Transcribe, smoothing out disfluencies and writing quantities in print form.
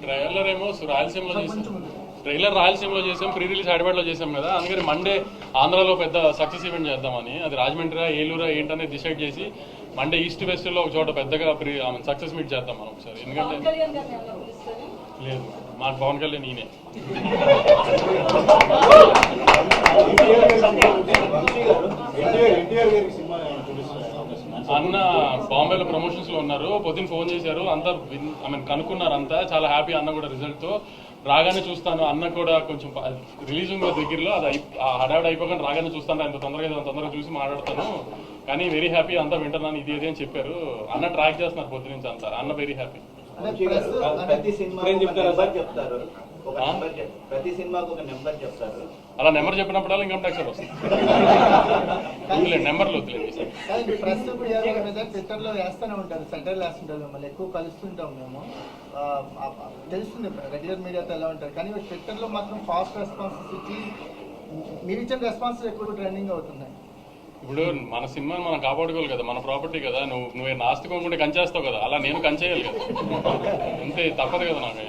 Trailer ఏమో రాయలసీమలో చేసాం, ట్రైలర్ రాయలసీమలో చేసాం, ప్రీ రిలీజ్ హైదరాబాద్లో చేసాం కదా. అందుకని మండే ఆంధ్రాలో పెద్ద సక్సెస్ ఈవెంట్ చేద్దామని, అది రాజమండ్రి ఏలూరా ఏంటనేది డిసైడ్ చేసి మండే ఈస్ట్ వెస్ట్లో ఒక చోట పెద్దగా సక్సెస్ మీట్ చేద్దాం మనం ఒకసారి. ఎందుకంటే లేదు, మాకు పవన్ కళ్యాణ్ నేనే. అన్న బాంబేలో ప్రమోషన్స్ లో ఉన్నారు, పొద్దున్న ఫోన్ చేశారు, అంతా కనుక్కున్నారు, అంతా చాలా హ్యాపీ. అన్న కూడా రిజల్ట్ తో రాగానే చూస్తాను, అన్న కూడా కొంచెం రిలీజ్ ఉంది దగ్గరలో, అది హడావిడి అయిపోకుండా రాగానే చూస్తాను, అంత తొందరగా చూసి మాట్లాడతాను, కానీ వెరీ హ్యాపీ, అంతా వింటున్నాను, ఇది అని చెప్పారు. అన్న ట్రాక్ చేస్తున్నారు పొద్దు నుంచి అంతా, అన్న వెరీ హ్యాపీ. అలా నెంబర్ చెప్పినప్పుడల్లా ఇన్కమ్ ట్యాక్స్ వస్తుంది. నెంబర్లు వద్దులేదు. ట్విట్టర్లో వేస్తూనే ఉంటారు, సెంటర్లో వేస్తుంటారు, మిమ్మల్ని ఎక్కువ కలుస్తుంటాం మేము, తెలుస్తుంది రెగ్యులర్ మీడియాతో ఎలా ఉంటారు, కానీ ట్విట్టర్లో మాత్రం ఫాస్ట్ రెస్పాన్సెస్ ఇచ్చి మీరు ఇచ్చిన రెస్పాన్సెస్ ఎక్కువ ట్రెండింగ్ అవుతున్నాయి. ఇప్పుడు మన సినిమాని మనం కాపాడుకోవాలి కదా, మన ప్రాపర్టీ కదా, నువ్వే నాస్తికోకుండా కంచేస్తావు కదా, అలా నేను కంచేయాలి కదా, అంతే, తప్పదు కదా నాకు.